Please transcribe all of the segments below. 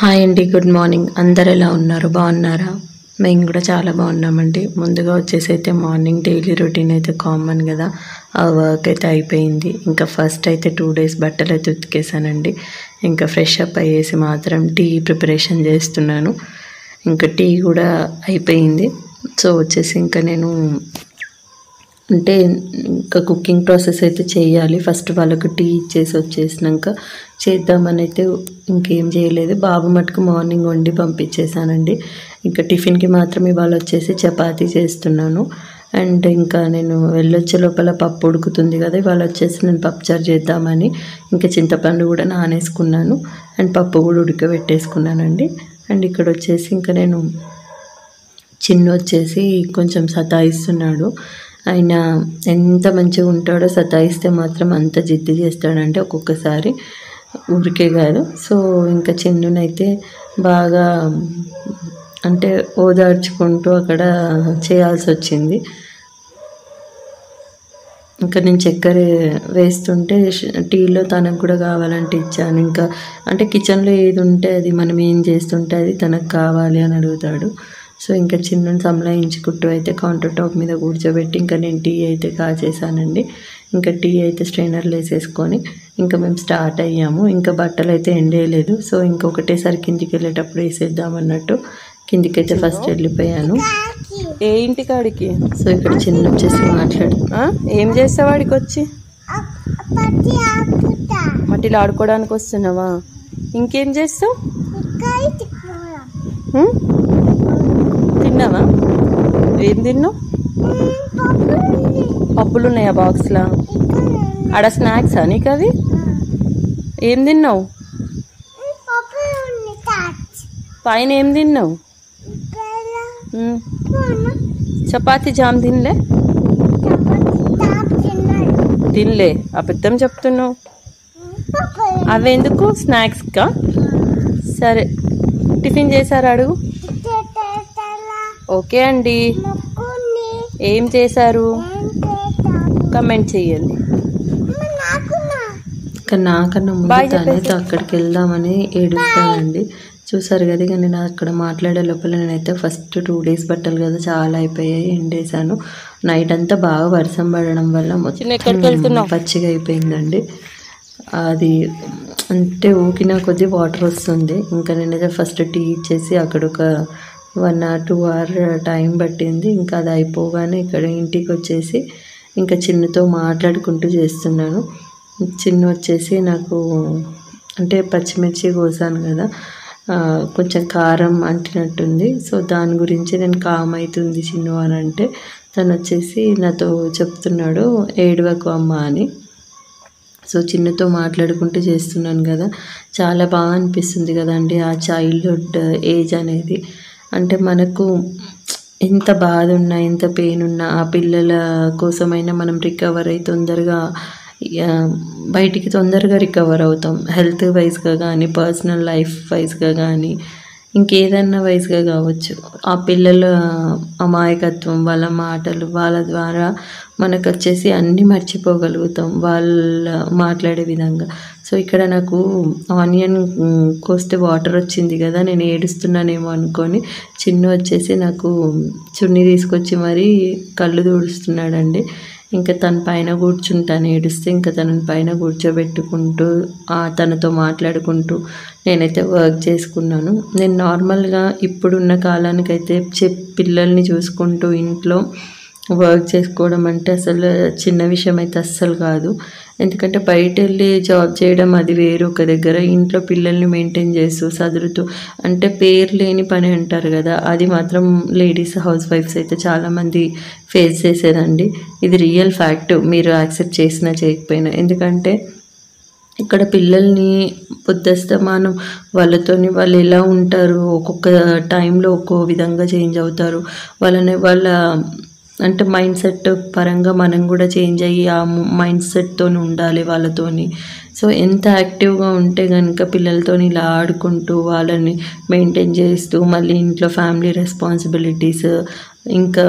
Hi అండి, good morning. అందరు ఎలా ఉన్నారు? బాగున్నారా? మేము కూడా చాలా బాగున్నామండి. ముందుగా వచ్చేసి అయితే మార్నింగ్ డైలీ రొటీన్ అయితే కామన్ కదా, ఆ వర్క్ అయితే అయిపోయింది. ఇంకా ఫస్ట్ అయితే 2 days బట్టలు అయితే ఉతికేసానండి. ఇంకా ఫ్రెష్ అప్ అయ్యేసి మాత్రం టీ ప్రిపరేషన్ చేస్తున్నాను. ఇంకా టీ కూడా అయిపోయింది. సో వచ్చేసి ఇంకా నేను అంటే ఇంకా కుకింగ్ ప్రాసెస్ అయితే చేయాలి. ఫస్ట్ వాళ్ళకు టీ ఇచ్చేసి వచ్చేసినాక చేద్దామని అయితే ఇంకేం చేయలేదు. బాబు మటుకు మార్నింగ్ వండి పంపించేసానండి. ఇంకా టిఫిన్కి మాత్రం ఇవాళ వచ్చేసి చపాతీ చేస్తున్నాను. అండ్ ఇంకా నేను వెళ్ళొచ్చే లోపల పప్పు ఉడుకుతుంది కదా, ఇవాళ వచ్చేసి నేను పప్పుచారు చేద్దామని ఇంకా చింతపండు కూడా నానేసుకున్నాను. అండ్ పప్పు కూడా ఉడకబెట్టేసుకున్నానండి. అండ్ ఇక్కడ వచ్చేసి ఇంకా నేను చిన్ను వచ్చేసి కొంచెం సతాయిస్తున్నాడు. ఆయన ఎంత మంచిగా ఉంటాడో, సతాయిస్తే మాత్రం అంత జిద్దు చేస్తాడంటే ఒక్కొక్కసారి ఊరికే కాదు. సో ఇంకా చిన్నునైతే బాగా అంటే ఓదార్చుకుంటూ అక్కడ చేయాల్సి వచ్చింది. ఇంకా నేను చక్కెర వేస్తుంటే టీలో తనకు కూడా కావాలంటే ఇచ్చాను. ఇంకా అంటే కిచెన్లో ఏది ఉంటే అది మనం ఏం చేస్తుంటే అది తనకు కావాలి అని అడుగుతాడు. సో ఇంకా చిన్నని సంలాయించుకుంటూ అయితే కౌంటర్ టాప్ మీద కూర్చోబెట్టి ఇంకా నేను టీ అయితే కాచేసానండి. ఇంకా టీ అయితే స్ట్రైనర్లో వేసేసుకొని ఇంకా మేము స్టార్ట్ అయ్యాము. ఇంకా బట్టలు అయితే ఎండేయలేదు. సో ఇంకొకటేసారి కిందికి వెళ్ళేటప్పుడు వేసేద్దామన్నట్టు కిందికైతే ఫస్ట్ వెళ్ళిపోయాను. ఏ ఇంటి కాడికి? సో ఇక్కడ చిన్న వచ్చేసి ఏం చేస్తావు వాడికి వచ్చి? మట్టిలో ఆడుకోవడానికి వస్తున్నావా? ఇంకేం చేస్తావు? తిన్నావా? ఏం తిన్నావు? పప్పులు ఉన్నాయా బాక్స్లా? ఆడ స్నాక్సా నీకు అవి? ఏం తిన్నావు? పైన ఏం తిన్నావు? చపాతీ జామ్ తినలే అబద్ధం చెప్తున్నావు. అవెందుకు? స్నాక్స్కా? సరే, టిఫిన్ చేశారు అడుగు. ఓకే అండి. ఏం చేశారు కమెంట్ చెయ్యండి. ఇంకా నాకన్నా ముందు తనైతే అక్కడికి వెళ్దామని ఏడుస్తానండి. చూసారు కదా, ఇక నేను అక్కడ మాట్లాడే లోపల నేనైతే ఫస్ట్ 2 days బట్టలు కదా చాలా అయిపోయాయి, ఎండేసాను. నైట్ అంతా బాగా వర్షం పడడం వల్ల మొత్తం పచ్చిగా అయిపోయిందండి. అది అంటే ఊకిన కొద్దీ వాటర్ వస్తుంది. ఇంకా నేనైతే ఫస్ట్ టీ ఇచ్చేసి అక్కడ ఒక 1 or 2 hours టైం పట్టింది. ఇంకా అది అయిపోగానే ఇక్కడ ఇంటికి వచ్చేసి ఇంకా చిన్నుతో మాట్లాడుకుంటూ చేస్తున్నాను. చిన్ను వచ్చేసి నాకు అంటే పచ్చిమిర్చి కోసాను కదా, కొంచెం కారం అంటినట్టుంది. సో దాని గురించి నేను కామ్ అవుతుంది చిన్ను అని అంటే తను వచ్చేసి నాతో చెప్తున్నాడు, ఏడవకు అమ్మ అని. సో చిన్నతో మాట్లాడుకుంటూ చేస్తున్నాను కదా, చాలా బాగా అనిపిస్తుంది కదండి ఆ చైల్డ్హుడ్ ఏజ్ అనేది. అంటే మనకు ఎంత బాధ ఉన్నా, ఎంత పెయిన్ ఉన్నా ఆ పిల్లల కోసమైనా మనం రికవర్ అయ్యి తొందరగా బయటికి తొందరగా రికవర్ అవుతాం. హెల్త్ వైజ్గా కానీ, పర్సనల్ లైఫ్ వైజ్గా కానీ, ఇంకేదన్నా వైజ్గా కావచ్చు. ఆ పిల్లల అమాయకత్వం, వాళ్ళ మాటలు, వాళ్ళ ద్వారా మనకు వచ్చేసి అన్నీ మర్చిపోగలుగుతాం వాళ్ళ మాట్లాడే విధంగా. సో ఇక్కడ నాకు ఆనియన్ కోస్తే వాటర్ వచ్చింది కదా, నేను ఏడుస్తున్నానేమో అనుకొని చిన్ను వచ్చేసి నాకు చున్నీ తీసుకొచ్చి మరీ కళ్ళు తుడుస్తున్నాడండి. ఇంకా తన పైన కూర్చుంటాను ఏడుస్తే, ఇంకా తనని పైన కూర్చోబెట్టుకుంటూ తనతో మాట్లాడుకుంటూ నేనైతే వర్క్ చేసుకున్నాను. నేను నార్మల్గా ఇప్పుడున్న కాలానికైతే పిల్లల్ని చూసుకుంటూ ఇంట్లో వర్క్ చేసుకోవడం అంటే అసలు చిన్న విషయం అయితే అస్సలు కాదు. ఎందుకంటే బయట వెళ్ళి జాబ్ చేయడం అది వేరు ఒక దగ్గర, ఇంట్లో పిల్లల్ని మెయింటైన్ చేస్తూ సదురుతూ అంటే పేరు లేని పని అంటారు కదా, అది మాత్రం లేడీస్ హౌస్ వైఫ్స్ అయితే చాలామంది ఫేస్ చేసేదండి. ఇది రియల్ ఫ్యాక్ట్, మీరు యాక్సెప్ట్ చేసినా చేయకపోయినా. ఎందుకంటే ఇక్కడ పిల్లల్ని పొద్దుస్తమానం వాళ్ళతోని వాళ్ళు ఎలా ఉంటారు, ఒక్కొక్క టైంలో ఒక్కో విధంగా చేంజ్ అవుతారు. వాళ్ళ అంటే మైండ్ సెట్ పరంగా మనం కూడా చేంజ్ అయ్యి ఆ మైండ్ సెట్తో ఉండాలి వాళ్ళతోని. సో ఎంత యాక్టివ్గా ఉంటే కనుక పిల్లలతో ఇలా ఆడుకుంటూ వాళ్ళని మెయింటైన్ చేస్తూ మళ్ళీ ఇంట్లో ఫ్యామిలీ రెస్పాన్సిబిలిటీస్, ఇంకా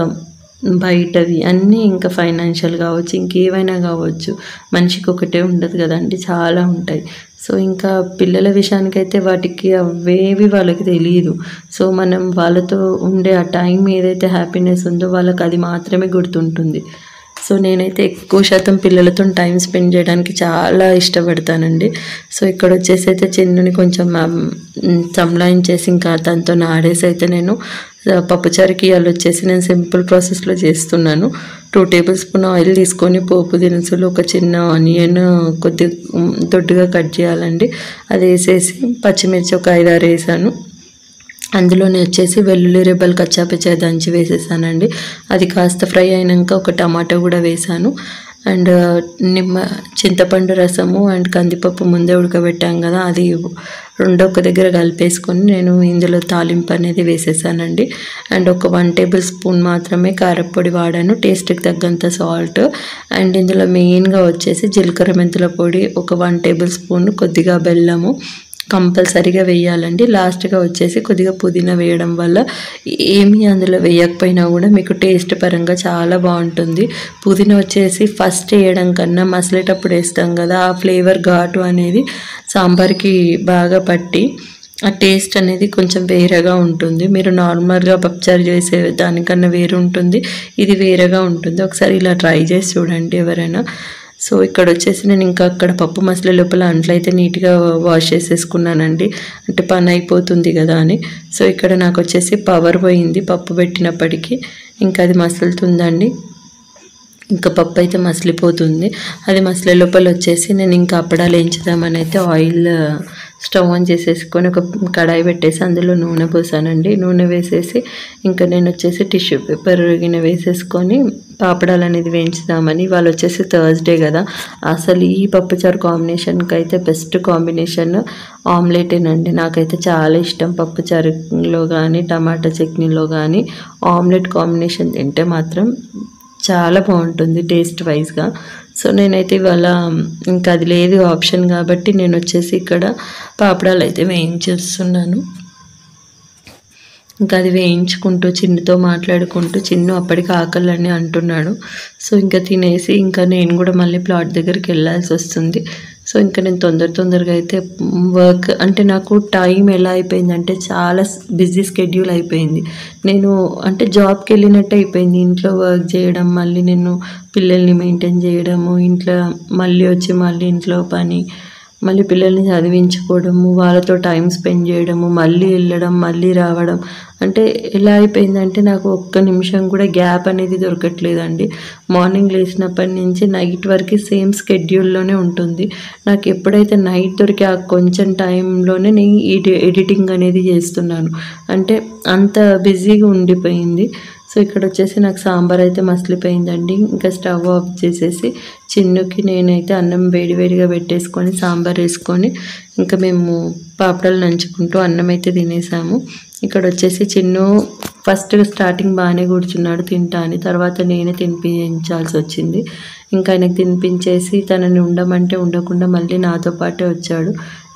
బయటవి అన్నీ, ఇంకా ఫైనాన్షియల్ కావచ్చు, ఇంకేమైనా కావచ్చు, మనిషికి ఒకటే ఉండదు కదండి, చాలా ఉంటాయి. సో ఇంకా పిల్లల విషయానికైతే వాటికి అవేవి వాళ్ళకి తెలియదు. సో మనం వాళ్ళతో ఉండే ఆ టైం ఏదైతే హ్యాపీనెస్ ఉందో వాళ్ళకి అది మాత్రమే గుర్తుంటుంది. సో నేనైతే ఎక్కువ శాతం పిల్లలతో టైం స్పెండ్ చేయడానికి చాలా ఇష్టపడతానండి. సో ఇక్కడ వచ్చేసి అయితే చిన్నుని కొంచెం సంలాయించేసి ఇంకా తనతో ఆడేసి అయితే నేను పప్పుచారుకి ఇవాళ వచ్చేసి నేను సింపుల్ ప్రాసెస్లో చేస్తున్నాను. 2 టేబుల్ స్పూన్ ఆయిల్ తీసుకొని పోపు దినుసులు, ఒక చిన్న ఆనియన్ కొద్దిగా దొడ్డుగా కట్ చేయాలండి. అది వేసేసి పచ్చిమిర్చి ఒక 5-6 వేసాను. అందులోనే వచ్చేసి వెల్లుల్లి రెబ్బలు కచ్చాపచ్చా దంచి వేసేసానండి. అది కాస్త ఫ్రై అయినాక ఒక టమాటో కూడా వేసాను. అండ్ చింతపండు రసము అండ్ కందిపప్పు ముందే ఉడకబెట్టాం కదా, అది రెండు ఒక దగ్గర కలిపేసుకొని నేను ఇందులో తాలింపు అనేది వేసేసానండి. అండ్ ఒక 1 టేబుల్ స్పూన్ మాత్రమే కారపొడి వాడాను, టేస్ట్కి తగ్గంత సాల్ట్. అండ్ ఇందులో మెయిన్గా వచ్చేసి జీలకర్ర మెంతుల పొడి ఒక 1 టేబుల్ స్పూన్, కొద్దిగా బెల్లము కంపల్సరీగా వేయాలండి. లాస్ట్గా వచ్చేసి కొద్దిగా పుదీనా వేయడం వల్ల ఏమీ అందులో వేయకపోయినా కూడా మీకు టేస్ట్ పరంగా చాలా బాగుంటుంది. పుదీనా వచ్చేసి ఫస్ట్ వేయడం కన్నా మసలేటప్పుడు వేస్తాం కదా, ఆ ఫ్లేవర్ ఘాటు అనేది సాంబార్కి బాగా పట్టి ఆ టేస్ట్ అనేది కొంచెం వేరేగా ఉంటుంది. మీరు నార్మల్గా పప్పుచారు చేసే దానికన్నా వేరు ఉంటుంది, ఇది వేరేగా ఉంటుంది. ఒకసారి ఇలా ట్రై చేసి చూడండి ఎవరైనా. సో ఇక్కడ వచ్చేసి నేను ఇంకా అక్కడ పప్పు మసలే లోపల అంట్లయితే నీట్గా వాష్ చేసేసుకున్నానండి, అంటే పని అయిపోతుంది కదా అని. సో ఇక్కడ నాకు వచ్చేసి పవర్ పోయింది పప్పు పెట్టినప్పటికీ, ఇంకా అది మసులుతుందండి. ఇంకా పప్పు అయితే మసిలిపోతుంది. అది మసలే లోపల వచ్చేసి నేను ఇంకా అప్పడాలు వేయించుదామని అయితే ఆయిల్ స్టవ్ ఆన్ చేసేసుకొని ఒక కడాయి పెట్టేసి అందులో నూనె పోసానండి. నూనె వేసేసి ఇంకా నేను వచ్చేసి టిష్యూ పేపర్ గిన్నె వేసేసుకొని పాపడాలు అనేది వేయించుదామని. వాళ్ళు వచ్చేసి థర్స్డే కదా, అసలు ఈ పప్పుచారు కాంబినేషన్కి అయితే బెస్ట్ కాంబినేషన్ ఆమ్లెటేనండి. నాకైతే చాలా ఇష్టం పప్పుచారులో కానీ టమాటా చట్నీలో కానీ ఆమ్లెట్ కాంబినేషన్ తింటే మాత్రం చాలా బాగుంటుంది టేస్ట్ వైజ్గా. సో నేనైతే ఇవాళ ఇంకా అది లేదు ఆప్షన్ కాబట్టి నేను వచ్చేసి ఇక్కడ పాపడాలు అయితే వేయించేస్తున్నాను. ఇంకా అది వేయించుకుంటూ చిన్నుతో మాట్లాడుకుంటూ, చిన్ను అప్పటికి ఆకలని అంటున్నాడు. సో ఇంకా తినేసి ఇంకా నేను కూడా మళ్ళీ ప్లాట్ దగ్గరికి వెళ్ళాల్సి వస్తుంది. సో ఇంకా నేను తొందరగా అయితే వర్క్ అంటే నాకు టైం ఎలా అయిపోయిందంటే చాలా బిజీ స్కెడ్యూల్ అయిపోయింది. నేను అంటే జాబ్కి వెళ్ళినట్టు అయిపోయింది, ఇంట్లో వర్క్ చేయడం, మళ్ళీ నేను పిల్లల్ని మెయింటైన్ చేయడము, ఇంట్లో మళ్ళీ వచ్చి మళ్ళీ ఇంట్లో పని, మళ్ళీ పిల్లల్ని చదివించుకోవడము, వాళ్ళతో టైం స్పెండ్ చేయడము, మళ్ళీ వెళ్ళడం మళ్ళీ రావడం, అంటే ఎలా అయిపోయిందంటే నాకు ఒక్క నిమిషం కూడా గ్యాప్ అనేది దొరకట్లేదండి. మార్నింగ్ లేచినప్పటి నుంచి నైట్ వరకు సేమ్ స్కెడ్యూల్లోనే ఉంటుంది. నాకు ఎప్పుడైతే నైట్ దొరికే ఆ కొంచెం టైంలోనే నేను ఎడిటింగ్ అనేది చేస్తున్నాను, అంటే అంత బిజీగా ఉండిపోయింది. సో ఇక్కడ వచ్చేసి నాకు సాంబార్ అయితే మసిలిపోయిందండి. ఇంకా స్టవ్ ఆఫ్ చేసేసి చిన్నుకి నేనైతే అన్నం వేడివేడిగా పెట్టేసుకొని సాంబార్ వేసుకొని ఇంకా మేము పాపడాలు నంచుకుంటూ అన్నం అయితే తినేసాము. ఇక్కడ వచ్చేసి చిన్ను ఫస్ట్ స్టార్టింగ్ బాగానే కూర్చున్నాడు తింటా అని, తర్వాత నేనే తినిపించాల్సి వచ్చింది. ఇంకా ఆయనకు తినిపించేసి తనని ఉండమంటే ఉండకుండా మళ్ళీ నాతో పాటే వచ్చాడు.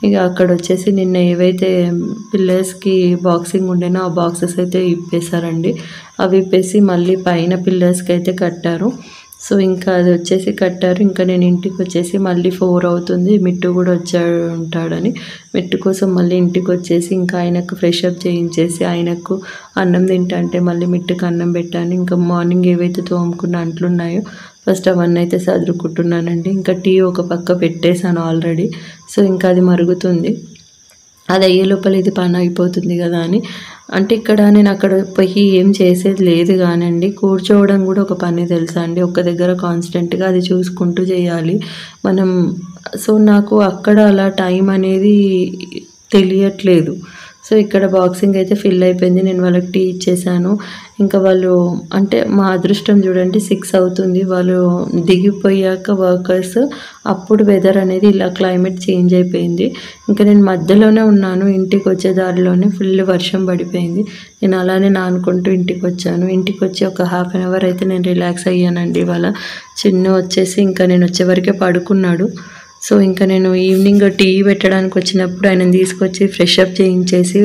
ఇక అక్కడ వచ్చేసి నిన్న ఏవైతే పిల్లర్స్కి బాక్సింగ్ ఉండేనో ఆ బాక్సెస్ అయితే ఇప్పేశారండి. అవి ఇప్పేసి మళ్ళీ పైన పిల్లర్స్కి అయితే కట్టారు. సో ఇంకా అది వచ్చేసి కట్టారు. ఇంకా నేను ఇంటికి వచ్చేసి మళ్ళీ 4 అవుతుంది, మిట్టు కూడా ఉంటాడని మిట్టు కోసం మళ్ళీ ఇంటికి వచ్చేసి ఇంకా ఆయనకు ఫ్రెష్ అప్ చేయించేసి ఆయనకు అన్నం తింటా అంటే మళ్ళీ మిట్టుకు అన్నం పెట్టాను. ఇంకా మార్నింగ్ ఏవైతే తోముకున్న అంట్లు ఉన్నాయో ఫస్ట్ అవన్నీ అయితే సదురుకుంటున్నానండి. ఇంకా టీ ఒక పక్క పెట్టేశాను ఆల్రెడీ. సో ఇంకా అది మరుగుతుంది, అది అయ్యే లోపల ఇది పని అయిపోతుంది కదా అని. అంటే ఇక్కడ నేను అక్కడ పోయి ఏం చేసేది లేదు కానండి, కూర్చోవడం కూడా ఒక పని తెలుసా అండి, ఒక్క దగ్గర కాన్స్టెంట్గా అది చూసుకుంటూ చేయాలి మనం. సో నాకు అక్కడ అలా టైం అనేది తెలియట్లేదు. సో ఇక్కడ బాక్సింగ్ అయితే ఫిల్ అయిపోయింది, నేను వాళ్ళకి టీ ఇచ్చేసాను. ఇంకా వాళ్ళు అంటే మా అదృష్టం చూడండి 6 అవుతుంది, వాళ్ళు దిగిపోయాక వర్కర్స్ అప్పుడు వెదర్ అనేది ఇలా క్లైమేట్ చేంజ్ అయిపోయింది. ఇంకా నేను మధ్యలోనే ఉన్నాను, ఇంటికి వచ్చే దారిలోనే ఫుల్ వర్షం పడిపోయింది. నేను అలానే నానుకుంటూ ఇంటికి వచ్చాను. ఇంటికి వచ్చి ఒక 1/2 అవర్ అయితే నేను రిలాక్స్ అయ్యానండి. ఇవాళ చిన్ను వచ్చేసి ఇంకా నేను వచ్చే వరకే పడుకున్నాడు. సో ఇంకా నేను ఈవినింగ్ టీ పెట్టడానికి వచ్చినప్పుడు ఆయన తీసుకొచ్చి ఫ్రెష్ అప్ చేయించేసి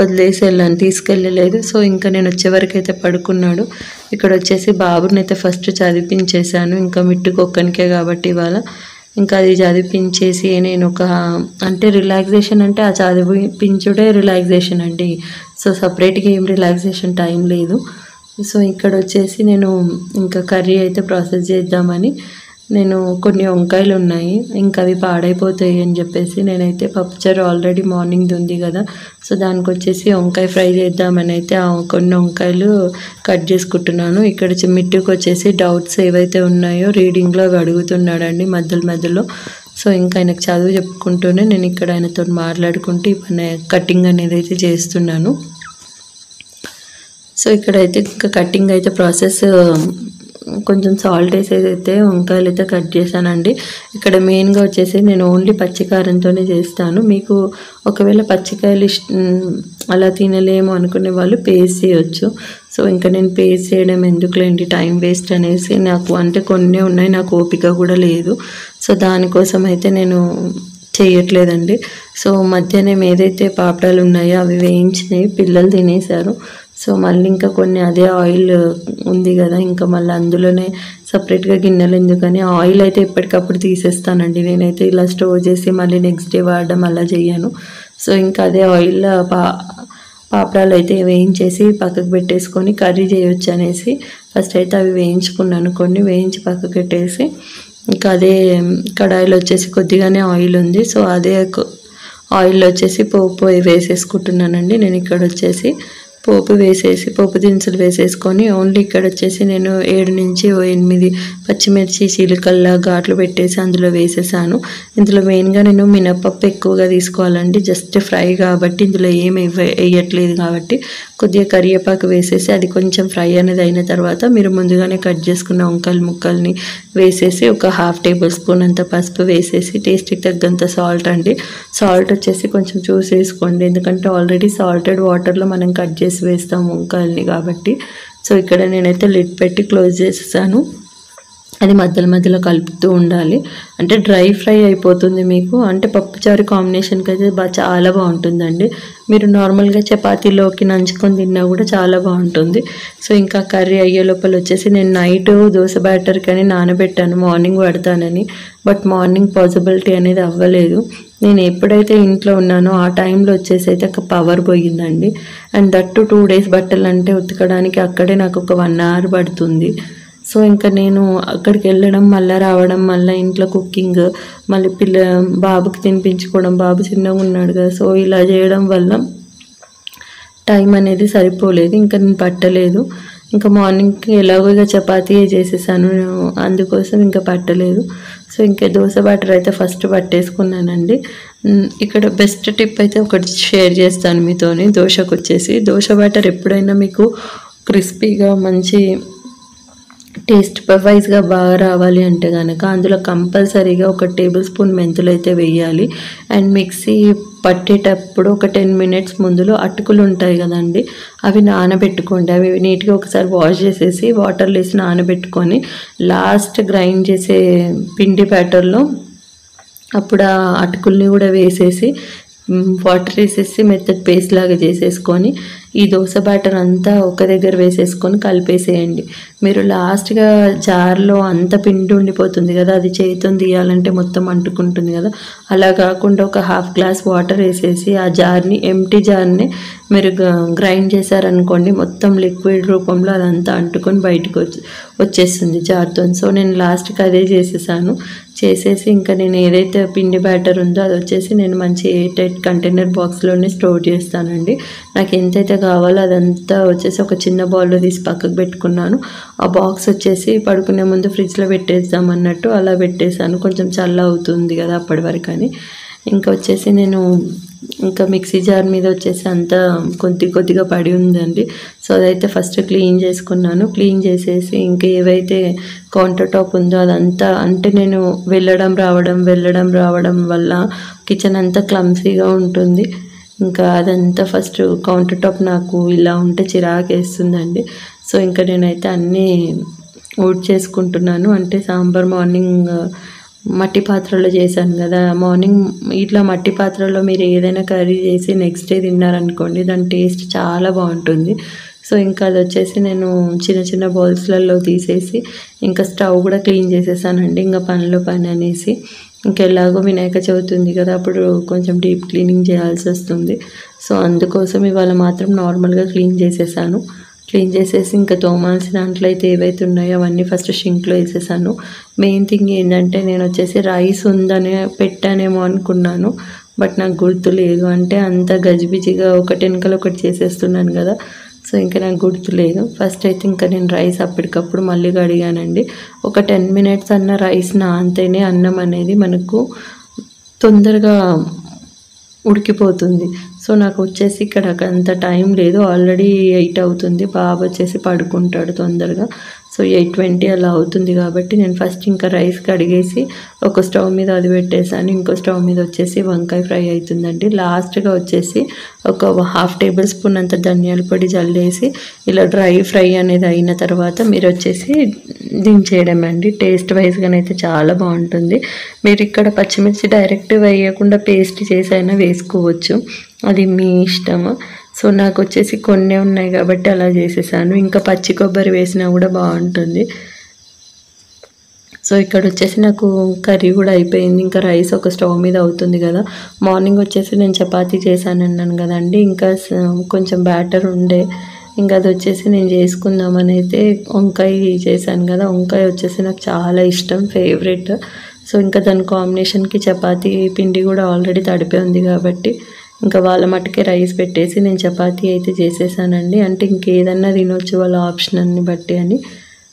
వదిలేసి వెళ్ళాను, తీసుకెళ్ళలేదు. సో ఇంకా నేను వచ్చే వరకు అయితే పడుకున్నాడు. ఇక్కడ వచ్చేసి బాబుని అయితే ఫస్ట్ చదివించేశాను, ఇంకా మిట్టుకొక్కనికే కాబట్టి ఇవాళ ఇంకా అది చదివించేసి నేను ఒక అంటే రిలాక్సేషన్ అంటే ఆ చదివించుడే రిలాక్సేషన్ అండి. సో సపరేట్గా ఏం రిలాక్సేషన్ టైం లేదు. సో ఇక్కడ వచ్చేసి నేను ఇంకా కర్రీ అయితే ప్రాసెస్ చేద్దామని నేను కొన్ని వంకాయలు ఉన్నాయి, ఇంకా అవి పాడైపోతాయి అని చెప్పేసి నేనైతే పప్పుచారు ఆల్రెడీ మార్నింగ్ ఉంది కదా, సో దానికి వచ్చేసి వంకాయ ఫ్రై చేద్దామని అయితే కొన్ని వంకాయలు కట్ చేసుకుంటున్నాను. ఇక్కడ మిట్టుకు వచ్చేసి డౌట్స్ ఏవైతే ఉన్నాయో రీడింగ్లో అవి అడుగుతున్నాడండి మధ్యలో. సో ఇంకా ఆయనకు చదువు చెప్పుకుంటూనే నేను ఇక్కడ ఆయనతో మాట్లాడుకుంటూ ఈ పని కటింగ్ అనేది అయితే చేస్తున్నాను. సో ఇక్కడైతే ఇంకా కటింగ్ అయితే ప్రాసెస్ కొంచెం సాల్ట్ వేసేది అయితే వంకాయలు అయితే కట్ చేశానండి. ఇక్కడ మెయిన్గా వచ్చేసి నేను ఓన్లీ పచ్చికారంతోనే చేస్తాను. మీకు ఒకవేళ పచ్చికాయలు అలా తినలేము అనుకునే వాళ్ళు పేస్ట్ చేయొచ్చు. సో ఇంకా నేను పేస్ట్ చేయడం ఎందుకులేండి టైం వేస్ట్ అనేసి నాకు అంటే కొన్ని ఉన్నాయి, నాకు ఓపిక కూడా లేదు. సో దానికోసం అయితే నేను చేయట్లేదండి. సో మధ్యాహ్నం ఏదైతే పాపడాలు ఉన్నాయో అవి వేయించినాయి, పిల్లలు తినేశారు. సో మళ్ళీ ఇంకా కొన్ని అదే ఆయిల్ ఉంది కదా, ఇంకా మళ్ళీ అందులోనే సపరేట్గా గిన్నెలు ఎందుకని ఆయిల్ అయితే ఎప్పటికప్పుడు తీసేస్తానండి. నేనైతే ఇలా స్టోర్ చేసి మళ్ళీ నెక్స్ట్ డే వాడడం అలా చేయను. సో ఇంకా అదే ఆయిల్ పాపడాలు అయితే వేయించేసి పక్కకు పెట్టేసుకొని కర్రీ చేయొచ్చు అనేసి ఫస్ట్ అయితే అవి వేయించుకున్నాను, కొన్ని వేయించి పక్కకు పెట్టేసి ఇంకా అదే కడాయిలో వచ్చేసి కొద్దిగానే ఆయిల్ ఉంది. సో అదే ఆయిల్ వచ్చేసి పోపు వేసేసుకుంటున్నానండి. నేను ఇక్కడ వచ్చేసి పోపు వేసేసి పోపు దినుసులు వేసేసుకొని ఓన్లీ ఇక్కడ వచ్చేసి నేను 7 నుంచి 8 పచ్చిమిర్చి చీలికల్లా ఘాట్లు పెట్టేసి అందులో వేసేసాను. ఇందులో మెయిన్గా నేను మినపప్పు ఎక్కువగా తీసుకోవాలండి, జస్ట్ ఫ్రై కాబట్టి ఇందులో ఏమి వేయట్లేదు కాబట్టి కొద్దిగా కరివేపాకు వేసేసి అది కొంచెం ఫ్రై అనేది అయిన తర్వాత మీరు ముందుగానే కట్ చేసుకున్న వంకాయల ముక్కల్ని వేసేసి ఒక ½ టేబుల్ స్పూన్ అంత పసుపు వేసేసి టేస్ట్కి తగ్గంత సాల్ట్ అండి. సాల్ట్ వచ్చేసి కొంచెం చూసి వేసుకోండి, ఎందుకంటే ఆల్రెడీ సాల్టెడ్ వాటర్లో మనం కట్ చేసి వేస్తాం వంకాయల్ని కాబట్టి. సో ఇక్కడ నేనైతే లిడ్ పెట్టి క్లోజ్ చేసేసాను. అది మధ్యలో కలుపుతూ ఉండాలి, అంటే డ్రై ఫ్రై అయిపోతుంది మీకు. అంటే పప్పుచారు కాంబినేషన్కి అయితే చాలా బాగుంటుందండి. మీరు నార్మల్గా చపాతీలోకి నంచుకొని తిన్నా కూడా చాలా బాగుంటుంది. సో ఇంకా కర్రీ అయ్యే లోపల వచ్చేసి నేను నైట్ దోశ బ్యాటర్కి అని నానబెట్టాను మార్నింగ్ పడతానని, బట్ మార్నింగ్ పాసిబిలిటీ అనేది అవ్వలేదు. నేను ఎప్పుడైతే ఇంట్లో ఉన్నానో ఆ టైంలో వచ్చేసి అయితే ఒక పవర్ పోయిందండి. అండ్ దట్టు 2 days బట్టలు అంటే ఉతకడానికి అక్కడే నాకు ఒక 1 hour పడుతుంది. సో ఇంకా నేను అక్కడికి వెళ్ళడం మళ్ళీ రావడం, మళ్ళీ ఇంట్లో కుకింగ్, మళ్ళీ బాబుకి తినిపించుకోవడం, బాబు చిన్నగా ఉన్నాడు కదా, సో ఇలా చేయడం వల్ల టైం అనేది సరిపోలేదు. ఇంకా నేను పట్టలేదు. ఇంకా మార్నింగ్కి ఎలాగో ఇక చపాతీ చేసేసాను, అందుకోసం ఇంకా పట్టలేదు. సో ఇంకా దోశ బ్యాటర్ అయితే ఫస్ట్ పట్టేసుకున్నానండి. ఇక్కడ బెస్ట్ టిప్ అయితే ఒకటి షేర్ చేస్తాను మీతోని. దోశకు వచ్చేసి దోశ బ్యాటర్ ఎప్పుడైనా మీకు క్రిస్పీగా మంచి టేస్ట్ వైజ్గా బాగా రావాలి అంటే కనుక అందులో కంపల్సరీగా 1 టేబుల్ స్పూన్ మెంతులు అయితే వేయాలి. అండ్ మిక్సీ పట్టేటప్పుడు ఒక 10 minutes ముందులో అటుకులు ఉంటాయి కదండి, అవి నానబెట్టుకోండి. అవి నీట్గా ఒకసారి వాష్ చేసేసి వాటర్లో వేసి నానబెట్టుకొని లాస్ట్ గ్రైండ్ చేసే పిండి బ్యాటర్లో అప్పుడు ఆ అటుకుల్ని కూడా వేసేసి వాటర్ వేసేసి మెత్తటి పేస్ట్ లాగా చేసేసుకొని ఈ దోశ బ్యాటర్ అంతా ఒక దగ్గర వేసేసుకొని కలిపేసేయండి. మీరు లాస్ట్గా జార్లో అంత పిండి ఉండిపోతుంది కదా, అది చేతితో తీయాలంటే మొత్తం అంటుకుంటుంది కదా, అలా కాకుండా ఒక ½ glass వాటర్ వేసేసి ఆ జార్ని ఎంటీ జార్ని మీరు గ్రైండ్ చేశారనుకోండి, మొత్తం లిక్విడ్ రూపంలో అదంతా అంటుకొని బయటకు వచ్చేస్తుంది జార్తో. సో నేను లాస్ట్కి అదే చేసేసి ఇంకా నేను ఏదైతే పిండి బ్యాటర్ ఉందో అది వచ్చేసి నేను మంచి ఎయిర్ టైట్ కంటైనర్ బాక్స్లోనే స్టోర్ చేస్తానండి. నాకు ఎంతైతే కావాలో అదంతా వచ్చేసి ఒక చిన్న బౌల్లో తీసి పక్కకు పెట్టుకున్నాను. ఆ బాక్స్ వచ్చేసి పడుకునే ముందు ఫ్రిడ్జ్లో పెట్టేద్దాం అన్నట్టు అలా పెట్టేశాను, కొంచెం చల్ల అవుతుంది కదా అప్పటి వరకు అని. ఇంకా వచ్చేసి నేను ఇంకా మిక్సీ జార్ మీద వచ్చేసి అంతా కొద్దిగా పడి ఉందండి. సో అదైతే ఫస్ట్ క్లీన్ చేసుకున్నాను. క్లీన్ చేసేసి ఇంకా ఏవైతే కౌంటర్ టాప్ ఉందో అదంతా, అంటే నేను వెళ్ళడం రావడం వల్ల కిచెన్ అంతా క్లమ్సీగా ఉంటుంది. ఇంకా అదంతా ఫస్ట్ కౌంటర్ టాప్ నాకు ఇలా ఉంటే చిరాకేస్తుందండి. సో ఇంకా నేనైతే అన్నీ ఊడ్ చేసుకుంటున్నాను. అంటే సాంబార్ మార్నింగ్ మట్టి పాత్రలో చేశాను కదా, మార్నింగ్ ఇట్లా మట్టి పాత్రలో మీరు ఏదైనా కర్రీ చేసి నెక్స్ట్ డే తిన్నారనుకోండి, దాని టేస్ట్ చాలా బాగుంటుంది. సో ఇంకా అది వచ్చేసి నేను చిన్న చిన్న బౌల్స్లలో తీసేసి ఇంకా స్టవ్ కూడా క్లీన్ చేసేసానండి, ఇంకా పనిలో పని అనేసి. ఇంకెలాగో వినాయక చవితి ఉంది కదా, అప్పుడు కొంచెం డీప్ క్లీనింగ్ చేయాల్సి వస్తుంది. సో అందుకోసం ఇవాళ మాత్రం నార్మల్గా క్లీన్ చేసేసాను. క్లీన్ చేసేసి ఇంకా తోమాల్సిన దాంట్లో అయితే ఏవైతే ఉన్నాయో అవన్నీ ఫస్ట్ షింక్లో వేసేసాను. మెయిన్ థింగ్ ఏంటంటే నేను వచ్చేసి రైస్ ఉందని పెట్టానేమో అనుకున్నాను, బట్ నాకు గుర్తు లేదు. అంటే అంత గజిబిజిగా ఒకటి వెనకాల ఒకటి చేసేస్తున్నాను కదా, సో ఇంకా నాకు గుర్తు లేదు. ఫస్ట్ అయితే ఇంకా నేను రైస్ అప్పటికప్పుడు మళ్ళీ కడిగానండి. ఒక 10 minutes అన్న రైస్ నానితేనే అన్నం అనేది మనకు తొందరగా ఉడికిపోతుంది. సో నాకు వచ్చేసి ఇక్కడ అంత టైం లేదు, ఆల్రెడీ 8 అవుతుంది. బాబు వచ్చేసి పడుకుంటాడు తొందరగా. సో 8:20 అలా అవుతుంది కాబట్టి నేను ఫస్ట్ ఇంకా రైస్ కడిగేసి ఒక స్టవ్ మీద అది పెట్టేసాను. ఇంకో స్టవ్ మీద వచ్చేసి వంకాయ ఫ్రై అవుతుందండి. లాస్ట్గా వచ్చేసి ఒక 1/2 tablespoon అంత ధనియాల పొడి జల్లేసి ఇలా డ్రై ఫ్రై అనేది అయిన తర్వాత మీరు వచ్చేసి దించేయడమే అండి. టేస్ట్ వైజ్గానైతే చాలా బాగుంటుంది. మీరు ఇక్కడ పచ్చిమిర్చి డైరెక్ట్ వేయకుండా పేస్ట్ చేసి అయినా వేసుకోవచ్చు, అది మీ ఇష్టము. సో నాకు వచ్చేసి కొన్ని ఉన్నాయి కాబట్టి అలా చేసేసాను. ఇంకా పచ్చి కొబ్బరి వేసినా కూడా బాగుంటుంది. సో ఇక్కడ వచ్చేసి నాకు కర్రీ కూడా అయిపోయింది. ఇంకా రైస్ ఒక స్టవ్ మీద అవుతుంది కదా. మార్నింగ్ వచ్చేసి నేను చపాతీ చేశాను అన్నాను కదండి, ఇంకా కొంచెం బ్యాటర్ ఉండే, ఇంకా అది వచ్చేసి నేను చేసుకుందామని అయితే వంకాయ చేశాను కదా. వంకాయ వచ్చేసి నాకు చాలా ఇష్టం, ఫేవరెట్. సో ఇంకా దాని కాంబినేషన్కి చపాతీ పిండి కూడా ఆల్రెడీ తడిపే ఉంది కాబట్టి ఇంకా వాళ్ళ మట్టుకే రైస్ పెట్టేసి నేను చపాతీ అయితే చేసేసానండి. అంటే ఇంకేదన్నా తినొచ్చు వాళ్ళ ఆప్షన్ని బట్టి అని.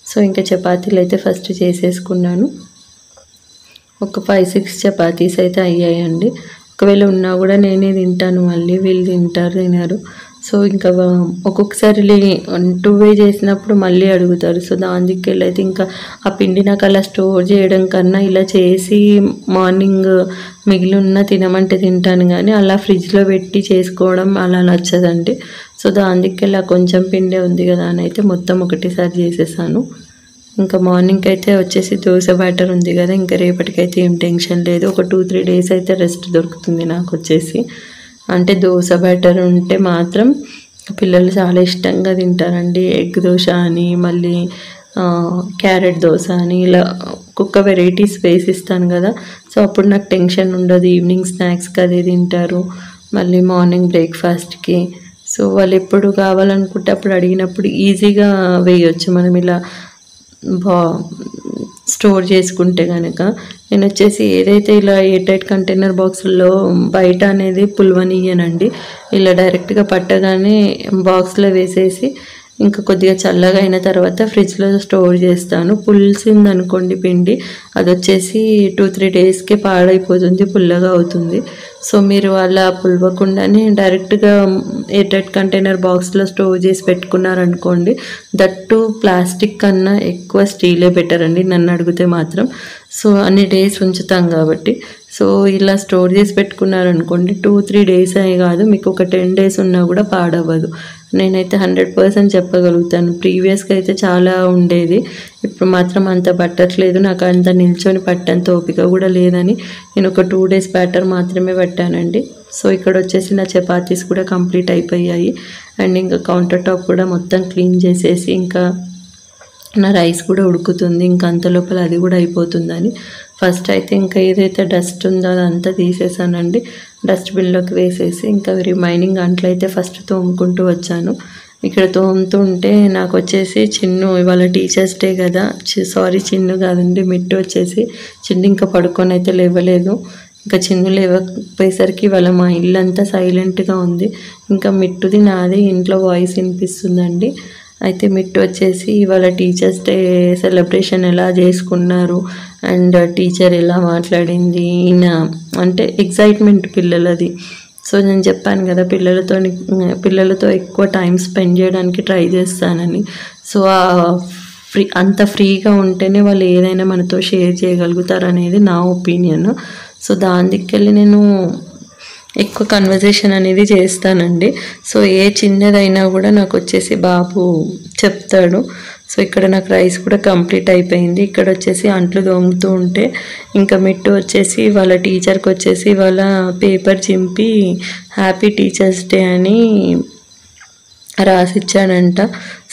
సో ఇంకా చపాతీలు అయితే ఫస్ట్ చేసేసుకున్నాను. ఒక 5-6 చపాతీస్ అయితే అయ్యాయండి. ఒకవేళ ఉన్నా కూడా నేనే తింటాను, మళ్ళీ వీళ్ళు తినరు. సో ఇంకా ఒక్కొక్కసారి 2 చేసినప్పుడు మళ్ళీ అడుగుతారు. సో దానికి వెళ్ళైతే ఇంకా ఆ పిండి నాకు అలా స్టోర్ చేయడం కన్నా ఇలా చేసి మార్నింగ్ మిగిలి ఉన్న తినమంటే తింటాను, కానీ అలా ఫ్రిడ్జ్లో పెట్టి చేసుకోవడం అలా నచ్చదండి. సో దానికి వెళ్ళి కొంచెం పిండే ఉంది కదా అని అయితే మొత్తం ఒకటేసారి చేసేసాను. ఇంకా మార్నింగ్ అయితే వచ్చేసి దోశ బ్యాటర్ ఉంది కదా, ఇంకా రేపటికైతే ఏం టెన్షన్ లేదు. ఒక 2-3 days అయితే రెస్ట్ దొరుకుతుంది నాకు వచ్చేసి. అంటే దోశ బ్యాటర్ ఉంటే మాత్రం పిల్లలు చాలా ఇష్టంగా తింటారండి. ఎగ్ దోశ అని, మళ్ళీ క్యారెట్ దోశ అని, ఇలా ఒక్కొక్క వెరైటీస్ వేసి ఇస్తాను కదా. సో అప్పుడు నాకు టెన్షన్ ఉండదు. ఈవినింగ్ స్నాక్స్కి అదే తింటారు, మళ్ళీ మార్నింగ్ బ్రేక్ఫాస్ట్కి. సో వాళ్ళు ఎప్పుడు కావాలనుకుంటే అప్పుడు అడిగినప్పుడు ఈజీగా వేయచ్చు మనం ఇలా స్టోర్ చేసుకుంటే కనుక. నేను వచ్చేసి ఏదైతే ఇలా ఎయిర్ టైట్ కంటైనర్ బాక్సుల్లో బయట అనేది పులవనియనండి, ఇలా డైరెక్ట్గా పట్టగానే బాక్స్లో వేసేసి ఇంకా కొద్దిగా చల్లగా అయిన తర్వాత ఫ్రిడ్జ్లో స్టోర్ చేస్తాను. పులిసింది అనుకోండి పిండి, అది వచ్చేసి 2-3 daysకే పాడైపోతుంది, పుల్లగా అవుతుంది. సో మీరు అలా పులవకుండానే డైరెక్ట్గా ఎయిర్ టైట్ కంటైనర్ బాక్స్లో స్టోర్ చేసి పెట్టుకున్నారనుకోండి, దట్టు ప్లాస్టిక్ కన్నా ఎక్కువ స్టీలే బెటర్ అండి నన్ను అడిగితే మాత్రం. సో అన్ని డేస్ ఉంచుతాం కాబట్టి. సో ఇలా స్టోర్ చేసి పెట్టుకున్నారనుకోండి 2-3 days అనే కాదు, మీకు ఒక 10 days ఉన్నా కూడా పాడవ్వదు. నేనైతే 100% చెప్పగలుగుతాను. ప్రీవియస్గా అయితే చాలా ఉండేది, ఇప్పుడు మాత్రం అంత పట్టట్లేదు. నాకు అంత నిల్చొని పట్టంత ఓపిక కూడా లేదని నేను ఒక 2 days బ్యాటర్ మాత్రమే పట్టానండి. సో ఇక్కడ వచ్చేసి నా చపాతీస్ కూడా కంప్లీట్ అయిపోయాయి. అండ్ ఇంకా కౌంటర్ టాప్ కూడా మొత్తం క్లీన్ చేసేసి ఇంకా నా రైస్ కూడా ఉడుకుతుంది, ఇంకా అంత లోపల అది కూడా అయిపోతుందని ఫస్ట్ అయితే ఇంకా ఏదైతే డస్ట్ ఉందో అదంతా తీసేసానండి. డస్ట్బిన్లోకి వేసేసి ఇంకా రిమైనింగ్ అంట్లు అయితే ఫస్ట్ తోముకుంటూ వచ్చాను. ఇక్కడ తోముతుంటే నాకు వచ్చేసి చిన్ను ఇవాళ టీచర్స్ డే కదా, చిన్ను కాదండి మిట్టు వచ్చేసి, చిన్ను ఇంకా పడుకొని అయితే లేవలేదు. ఇంకా చిన్ను లేవకపోయేసరికి ఇవాళ మా ఇల్లు అంతా సైలెంట్గా ఉంది. ఇంకా మిట్టుది నాది ఇంట్లో వాయిస్ వినిపిస్తుందండి. అయితే మిట్టు వచ్చేసి ఇవాళ టీచర్స్ డే సెలబ్రేషన్ ఎలా చేసుకున్నారు అండ్ టీచర్ ఎలా మాట్లాడింది అంటే ఎగ్జైట్మెంట్ పిల్లలది. సో నేను చెప్పాను కదా పిల్లలతో ఎక్కువ టైం స్పెండ్ చేయడానికి ట్రై చేస్తానని. సో అంత ఫ్రీగా ఉంటేనే వాళ్ళు ఏదైనా మనతో షేర్ చేయగలుగుతారు అనేది నా ఒపీనియన్. సో దానికెళ్ళి నేను ఎక్కువ కన్వర్జేషన్ అనేది చేస్తానండి. సో ఏ చిన్నదైనా కూడా నాకు వచ్చేసి బాబు చెప్తాడు. సో ఇక్కడ నాకు రైస్ కూడా కంప్లీట్ అయిపోయింది. ఇక్కడ వచ్చేసి అంట్లు దోముతూ ఉంటే ఇంకా మిట్టు వచ్చేసి వాళ్ళ టీచర్కి వచ్చేసి వాళ్ళ పేపర్ చింపి హ్యాపీ టీచర్స్ డే అని రాసిచ్చాడంట.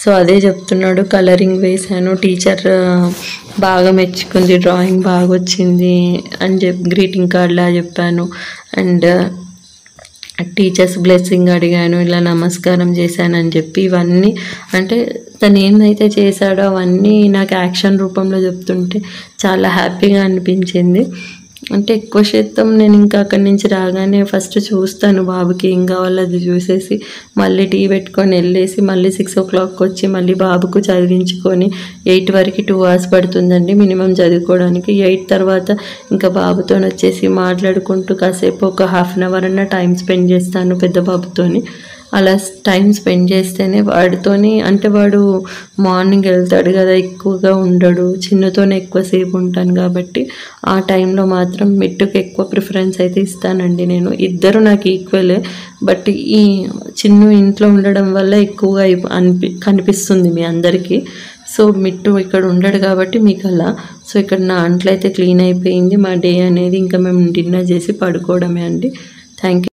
సో అదే చెప్తున్నాడు. కలరింగ్ వేశాను, టీచర్ బాగా మెచ్చుకుంది, డ్రాయింగ్ బాగా వచ్చింది అని గ్రీటింగ్ కార్డ్లా చెప్పాను. అండ్ టీచర్స్ బ్లెస్సింగ్ అడిగాను, ఇలా నమస్కారం చేశానని చెప్పి ఇవన్నీ అంటే తను ఏమైతే చేశాడో అవన్నీ నాకు యాక్షన్ రూపంలో చెప్తుంటే చాలా హ్యాపీగా అనిపించింది. అంటే ఎక్కువ శాతం నేను ఇంకా అక్కడి నుంచి రాగానే ఫస్ట్ చూస్తాను బాబుకి ఏం కావాలో అది చూసేసి మళ్ళీ టీ పెట్టుకొని వెళ్ళేసి మళ్ళీ 6 o'clock వచ్చి మళ్ళీ బాబుకు చదివించుకొని 8 వరకు 2 hours పడుతుందండి మినిమం చదువుకోవడానికి. 8 తర్వాత ఇంకా బాబుతో వచ్చేసి మాట్లాడుకుంటూ కాసేపు ఒక 1/2 hour అన్న టైం స్పెండ్ చేస్తాను పెద్ద బాబుతోని. అలా టైం స్పెండ్ చేస్తేనే వాడితోని అంటే వాడు మార్నింగ్ వెళ్తాడు కదా, ఎక్కువగా ఉండడు, చిన్నతోనే ఎక్కువసేపు ఉంటాను కాబట్టి ఆ టైంలో మాత్రం మిట్టుకు ఎక్కువ ప్రిఫరెన్స్ అయితే ఇస్తానండి నేను. ఇద్దరు నాకు ఈక్వలే, బట్ ఈ చిన్ను ఇంట్లో ఉండడం వల్ల ఎక్కువగా కనిపిస్తుంది మీ అందరికీ. సో మిట్టు ఇక్కడ ఉండడు కాబట్టి మీకు అలా. సో ఇక్కడ నా అంట్లో అయితే క్లీన్ అయిపోయింది. మా డే అనేది ఇంకా మేము డిన్నర్ చేసి పడుకోవడమే అండి. Thank you.